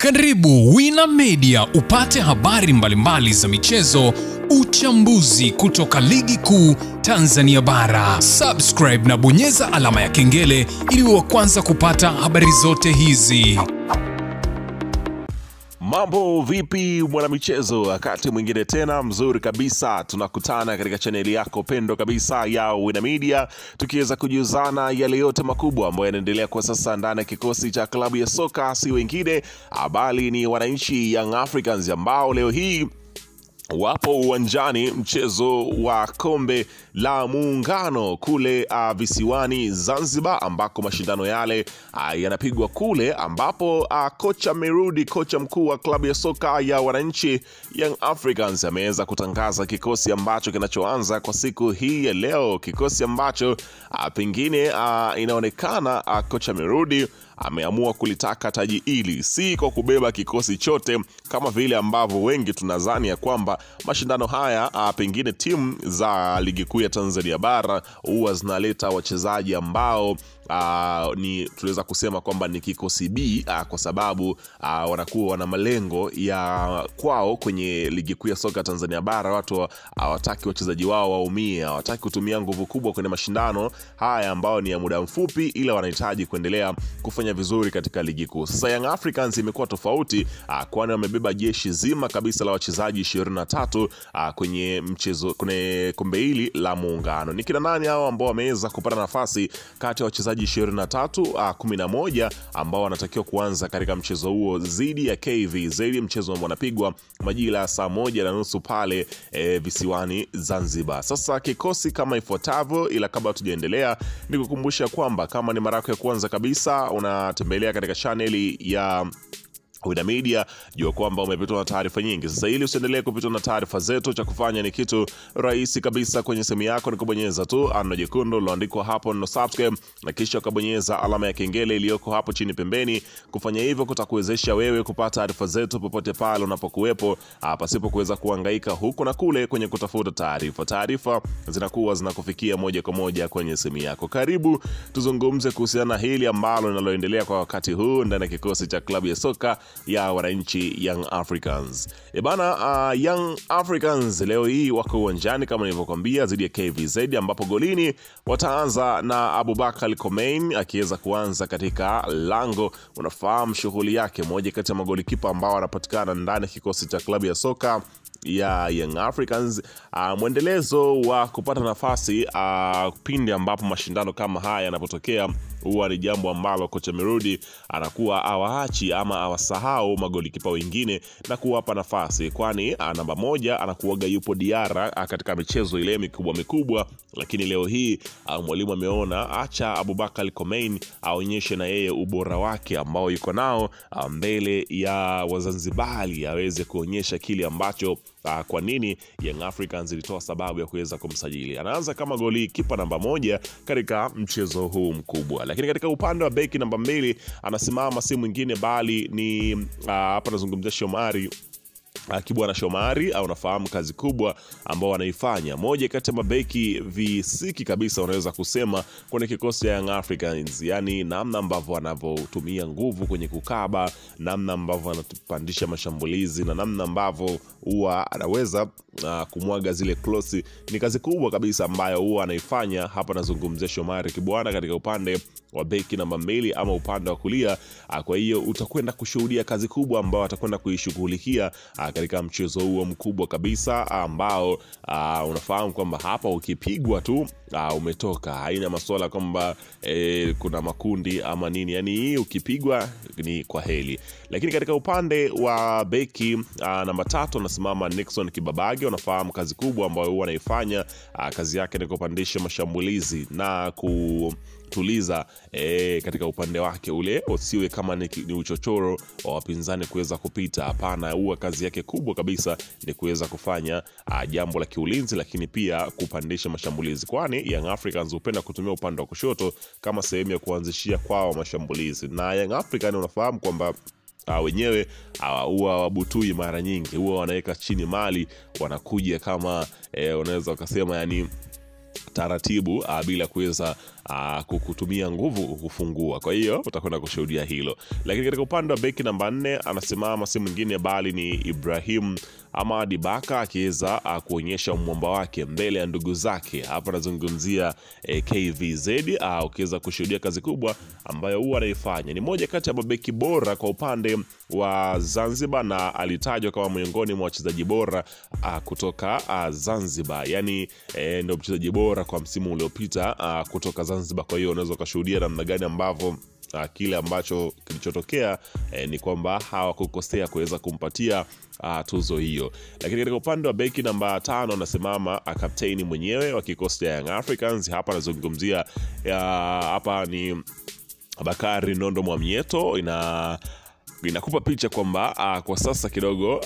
Karibu Wina Media upate habari mbalimbali za michezo, uchambuzi kutoka ligi kuu Tanzania bara. Subscribe na bonyeza alama ya kengele ili uwe wa kwanza kupata habari zote hizi. Mambo vipi mwana michezo, wakati mwingine tena mzuri kabisa tunakutana katika chaneli yako pendo kabisa ya Wina Media, tukiweza kujuzana yale yote makubwa ambayo yanaendelea kwa sasa ndani ya kikosi cha klabu ya soka, si wengine bali ni wananchi Young Africans ambao leo hii wapo uwanjani mchezo wa kombe la muungano kule visiwani Zanzibar, ambako mashindano yale yanapigwa kule, ambapo kocha amerudi. Kocha mkuu wa klabu ya soka ya wananchi Young Africans ameweza kutangaza kikosi ambacho kinachoanza kwa siku hii ya leo, kikosi ambacho pengine inaonekana kocha amerudi ameamua kulitaka taji hili, si kwa kubeba kikosi chote kama vile ambavyo wengi tunadhani ya kwamba mashindano haya pengine timu za ligi kuu ya Tanzania bara huwa zinaleta wachezaji ambao ni tunaweza kusema kwamba ni kikosi B, kwa sababu wanakuwa wana malengo ya kwao kwenye ligi kuu ya soka Tanzania bara. Watu hawataki wachezaji wao waumie, hawataki kutumia nguvu kubwa kwenye mashindano haya ambao ni ya muda mfupi, ila wanahitaji kuendelea kufanya vizuri katika ligi kuu. Sasa Young Africans imekuwa tofauti, kwani wamebeba jeshi zima kabisa la wachezaji 23 kwenye mchezo, kwenye kombe hili la muungano. Ni kina nani hao ambao wameweza kupata nafasi kati ya wachezaji 23, 11 ambao wanatakiwa kuanza katika mchezo huo dhidi ya KVZ, mchezo ambao unapigwa majira ya saa 1:30 pale visiwani Zanzibar. Sasa kikosi kama ifuatavyo, ila kabla tujaendelea nikukumbusha kwamba kama ni mara yako ya kwanza kabisa unatembelea katika chaneli ya Wina Media, jua kwamba umepitwa na taarifa nyingi. Sasa ili usiendelee kupitwa na taarifa zetu, cha kufanya ni kitu rahisi kabisa. Kwenye simu yako ni kubonyeza tu ano jekundu liloandikwa hapo no subscribe, na kisha ukabonyeza alama ya kengele iliyoko hapo chini pembeni. Kufanya hivyo kutakuwezesha wewe kupata taarifa zetu popote pale unapokuwepo, pasipo kuweza kuhangaika huku na kule kwenye kutafuta taarifa. Taarifa zinakuwa zinakufikia moja kwa moja kwenye simu yako. Karibu tuzungumze kuhusiana hili ambalo linaloendelea kwa wakati huu ndani ya kikosi cha klabu ya soka ya wananchi Young Africans. Young Africans leo hii wako uwanjani kama nilivyokuambia dhidi ya KVZ, ambapo golini wataanza na Abubakar Komein akiweza kuanza katika lango. Unafahamu shughuli yake, moja kati ya magolikipa ambao wanapatikana ndani ya kikosi cha klabu ya soka ya Young Africans. Mwendelezo wa kupata nafasi pindi ambapo mashindano kama haya yanapotokea huwa ni jambo ambalo kocha Merudi anakuwa awaachi ama awasahau magolikipa wengine na kuwapa nafasi, kwani namba 1 anakuaga yupo Diara katika michezo ile mikubwa, lakini leo hii mwalimu ameona acha Abubakar Komein aonyeshe na yeye ubora wake ambao yuko nao mbele ya Wazanzibari, aweze kuonyesha kile ambacho kwa nini Young Africans ilitoa sababu ya kuweza kumsajili. Anaanza kama golikipa namba 1 katika mchezo huu mkubwa. Lakini katika upande wa beki namba 2 anasimama si mwingine bali ni hapa nazungumzia Shomari, Kibwana Shomari, au unafahamu kazi kubwa ambao wanaifanya. Moja kati ya mabeki visiki kabisa unaweza kusema kwenye kikosi cha Young Africans, yani namna ambavyo wanavyotumia nguvu kwenye kukaba, namna ambavyo wanapandisha mashambulizi, na namna ambavyo huwa anaweza kumwaga zile close. Ni kazi kubwa kabisa ambayo huwa anaifanya. Hapa nazungumzia Shomari Kibwana katika upande wa beki namba 2 ama upande wa kulia. Kwa hiyo utakwenda kushuhudia kazi kubwa ambayo atakwenda kuishughulikia katika mchezo huo mkubwa kabisa, ambao unafahamu kwamba hapa ukipigwa tu umetoka. Haina masuala kwamba kuna makundi ama nini, yani hii ukipigwa ni kwa heli. Lakini katika upande wa beki namba 3 anasimama Nixon Kibabage. Unafahamu kazi kubwa ambayo huwa anaifanya, kazi yake ni kupandisha mashambulizi na tuliza katika upande wake ule, usiwe kama ni uchochoro wa wapinzani kuweza kupita. Hapana, huwa kazi yake kubwa kabisa ni kuweza kufanya jambo la kiulinzi, lakini pia kupandisha mashambulizi, kwani Young Africans hupenda kutumia upande wa kushoto kama sehemu ya kuanzishia kwao mashambulizi. Na Young Africans unafahamu kwamba wenyewe huwa wabutui mara nyingi, huwa wanaweka chini mali, wanakuja kama unaweza ukasema yani taratibu bila kuweza kutumia nguvu kufungua. Kwa hiyo utakwenda kushuhudia hilo. Lakini katika upande wa beki namba 4 anasimama si mwingine bali ni Ibrahim Ahmad Baka, akiweza kuonyesha mwamba wake mbele ya ndugu zake. Hapa nazungumzia KVZ, ukiweza kushuhudia kazi kubwa ambayo huwa anaifanya. Ni moja kati ya mabeki bora kwa upande wa Zanzibar na alitajwa kama miongoni mwa wachezaji bora kutoka Zanzibar. Yani ndio mchezaji bora kwa msimu uliopita kutoka Zanzibar. Kwa hiyo unaweza kushuhudia namna gani ambavyo kile ambacho kilichotokea ni kwamba hawakukosea kuweza kumpatia tuzo hiyo. Lakini katika upande wa beki namba 5 anasimama kapteni mwenyewe wa kikosi cha Young Africans. Hapa nazungumzia hapa ni Bakari Nondo Mwamnyeto. Inakupa picha kwamba kwa sasa kidogo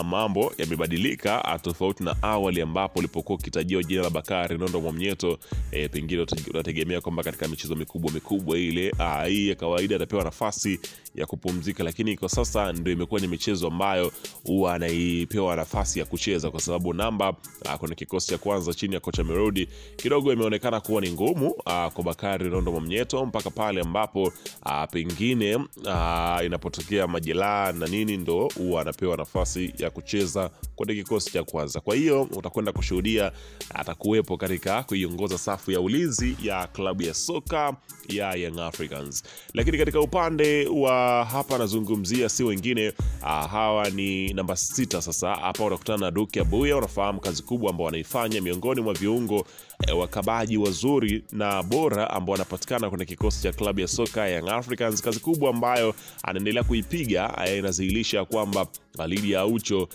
mambo yamebadilika tofauti na awali ambapo ulipokuwa ukitajiwa jina la Bakari Nondo Mwamnyeto, pengine unategemea kwamba katika michezo mikubwa ile hii ya kawaida atapewa nafasi ya kupumzika, lakini kwa sasa ndio imekuwa ni michezo ambayo huwa anaipewa nafasi ya kucheza, kwa sababu namba kwenye kikosi cha kwanza chini ya kocha Merudi kidogo imeonekana kuwa ni ngumu kwa Bakari Nondo Mwamnyeto, mpaka pale ambapo pengine inapotokea majeraha na nini ndo huwa anapewa nafasi ya kucheza kwenye kikosi cha kwanza. Kwa hiyo utakwenda kushuhudia atakuwepo katika kuiongoza safu ya ulinzi ya klabu ya soka ya Young Africans. Lakini katika upande wa hapa nazungumzia si wengine, hawa ni namba 6. Sasa hapa unakutana na Duke Abuya. Unafahamu kazi kubwa ambao wanaifanya, miongoni mwa viungo wakabaji wazuri na bora ambao wanapatikana kwenye kikosi cha klabu ya soka Young Africans. Kazi kubwa ambayo anaendelea kuipiga inazihilisha kwamba Lydia Aucho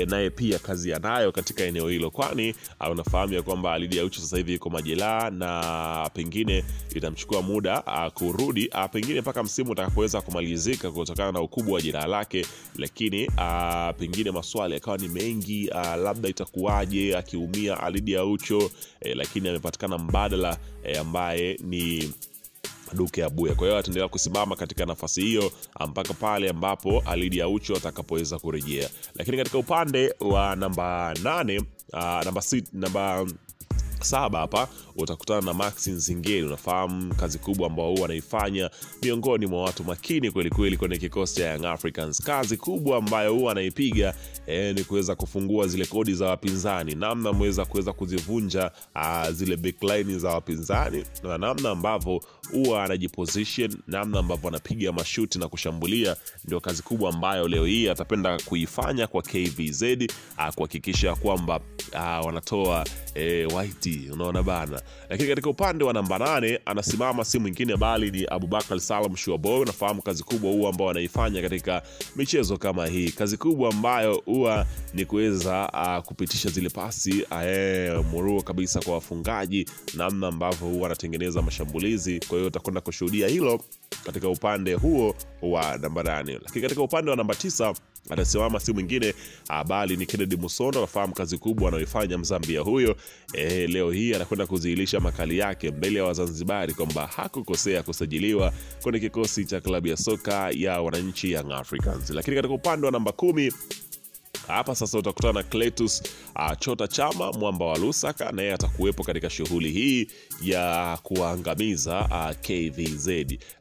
naye pia kazi anayo katika eneo hilo, kwani unafahamu ya kwamba Lydia Aucho sasa hivi yuko majeraha na pengine itamchukua muda kurudi, pengine mpaka msimu utakapoweza kumalizika kutokana na ukubwa wa jeraha lake. Lakini pengine maswali yakawa ni mengi, labda itakuwaje akiumia Lydia Aucho, lakini amepatikana mbadala ambaye ni Duke Abuya. Kwa hiyo ataendelea kusimama katika nafasi hiyo mpaka pale ambapo Lydia Aucho atakapoweza kurejea. Lakini katika upande wa namba 8, namba 7 hapa utakutana na Maxi Nzingeli. Unafahamu kazi kubwa ambao huwa anaifanya, miongoni mwa watu makini kweli kweli kwenye kikosi cha Young Africans. Kazi kubwa ambayo huwa anaipiga ni kuweza kufungua zile kodi za wapinzani, namna mweza kuweza kuzivunja zile backline za wapinzani, na namna ambavyo huwa anajiposition, namna ambavyo anapiga mashuti na kushambulia, ndio kazi kubwa ambayo leo hii atapenda kuifanya kwa KVZ, kuhakikisha kwamba wanatoa white, unaona bana. Lakini katika upande wa namba 8 anasimama si mwingine bali ni Abubakar Salam Shuaboy. Unafahamu kazi kubwa huwa ambao anaifanya katika michezo kama hii, kazi kubwa ambayo huwa ni kuweza kupitisha zile pasi murua kabisa kwa wafungaji, namna ambavyo huwa anatengeneza mashambulizi. Kwa hiyo utakwenda kushuhudia hilo katika upande huo wa namba 8. Lakini katika upande wa namba 9 atasimama si mwingine bali ni Kennedy Musonda. Unafahamu kazi kubwa anayoifanya Mzambia huyo. Leo hii anakwenda kuzihilisha makali yake mbele ya Wazanzibari kwamba hakukosea kusajiliwa kwenye kikosi cha klabu ya soka ya wananchi Young Africans. Lakini katika upande wa namba 10 hapa sasa utakutana na Cletus Chota Chama, mwamba wa Lusaka, naye atakuwepo katika shughuli hii ya kuangamiza KVZ.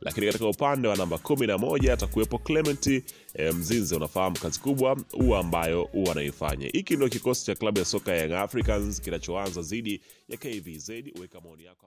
Lakini katika upande wa namba 11 atakuwepo Clement Mzinze. Unafahamu kazi kubwa huwa ambayo huwa anaifanya. Hiki ndio kikosi cha klabu ya soka ya Young Africans kinachoanza zidi ya KVZ. Weka maoni yako.